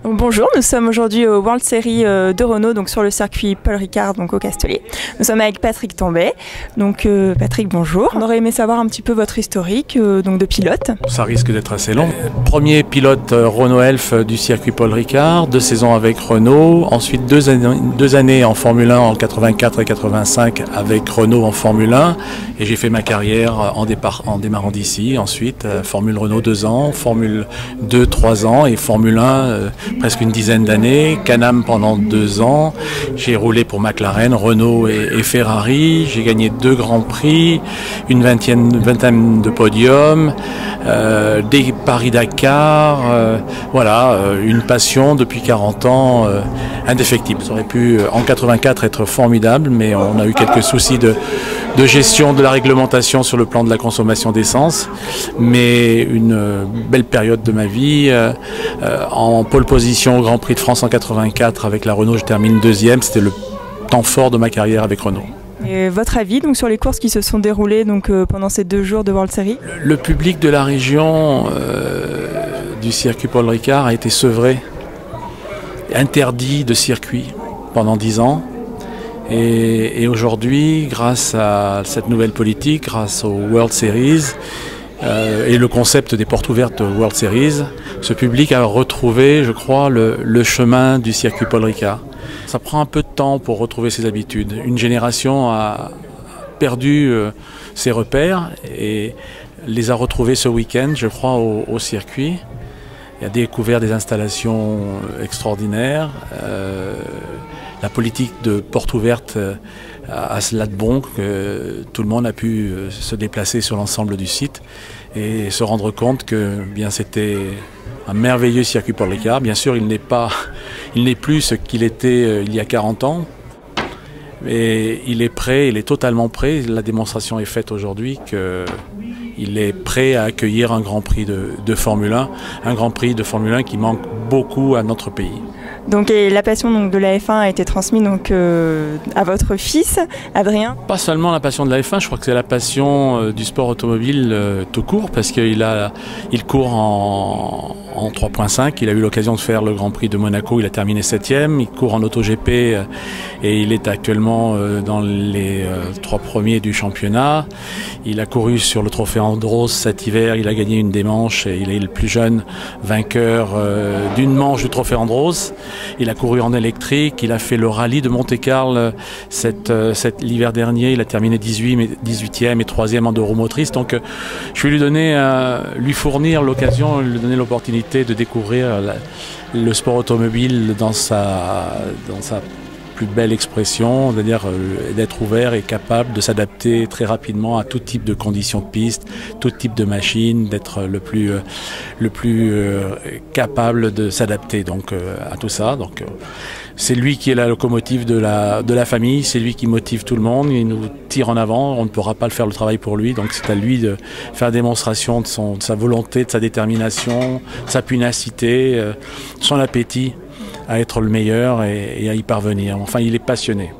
Donc, bonjour, nous sommes aujourd'hui au World Series de Renault, donc sur le circuit Paul Ricard, donc au Castellet. Nous sommes avec Patrick Tambay. Donc Patrick, bonjour. On aurait aimé savoir un petit peu votre historique donc de pilote. Ça risque d'être assez long. Premier pilote Renault Elf du circuit Paul Ricard, 2 saisons avec Renault, ensuite deux années en Formule 1 en 84 et 85 avec Renault en Formule 1, et j'ai fait ma carrière en démarrant d'ici. Ensuite Formule Renault 2 ans, Formule 2 3 ans et Formule 1 presque une dizaine d'années, Can-Am pendant 2 ans. J'ai roulé pour McLaren, Renault et Ferrari. J'ai gagné 2 grands prix, une vingtaine de podiums, des Paris-Dakar. Voilà, une passion depuis 40 ans indéfectible. Ça aurait pu en 84 être formidable, mais on a eu quelques soucis de gestion de la réglementation sur le plan de la consommation d'essence. Mais une belle période de ma vie. En pole position au Grand Prix de France en 84 avec la Renault, je termine 2e. C'était le temps fort de ma carrière avec Renault. Et votre avis donc sur les courses qui se sont déroulées donc pendant ces 2 jours de World Series? Le public de la région du circuit Paul Ricard a été sevré, interdit de circuit pendant 10 ans. Et aujourd'hui, grâce à cette nouvelle politique, grâce au World Series et le concept des portes ouvertes de World Series, ce public a retrouvé, je crois, le chemin du circuit Paul Ricard. Ça prend un peu de temps pour retrouver ses habitudes. Une génération a perdu ses repères et les a retrouvés ce week-end, je crois, au circuit. Il a découvert des installations extraordinaires. La politique de porte ouverte a cela de bon que tout le monde a pu se déplacer sur l'ensemble du site et se rendre compte que bien c'était un merveilleux circuit Paul Ricard. Bien sûr, il n'est plus ce qu'il était il y a 40 ans, mais il est prêt, il est totalement prêt. La démonstration est faite aujourd'hui qu'il est prêt à accueillir un Grand Prix de Formule 1, un Grand Prix de Formule 1 qui manque beaucoup à notre pays. Donc et la passion donc, de la F1 a été transmise donc, à votre fils, Adrien? Pas seulement la passion de la F1, je crois que c'est la passion du sport automobile tout court, parce qu'il court en 3.5, il a eu l'occasion de faire le Grand Prix de Monaco, il a terminé 7e, il court en AutoGP et il est actuellement dans les 3 premiers du championnat. Il a couru sur le trophée Andros cet hiver, il a gagné une des manches et il est le plus jeune vainqueur d'une manche du trophée Andros. Il a couru en électrique, il a fait le rallye de Monte-Carlo l'hiver dernier, il a terminé 18e et 3e en euromotrice. Donc je vais lui fournir l'occasion, lui donner l'opportunité de découvrir le sport automobile dans sa plus belle expression, c'est-à-dire d'être ouvert et capable de s'adapter très rapidement à tout type de conditions de piste, tout type de machine, d'être le plus capable de s'adapter donc à tout ça. Donc c'est lui qui est la locomotive de la famille, c'est lui qui motive tout le monde, il nous tire en avant, on ne pourra pas le faire le travail pour lui, donc c'est à lui de faire démonstration de sa volonté, de sa détermination, sa pugnacité, son appétit à être le meilleur et à y parvenir. Enfin, il est passionné.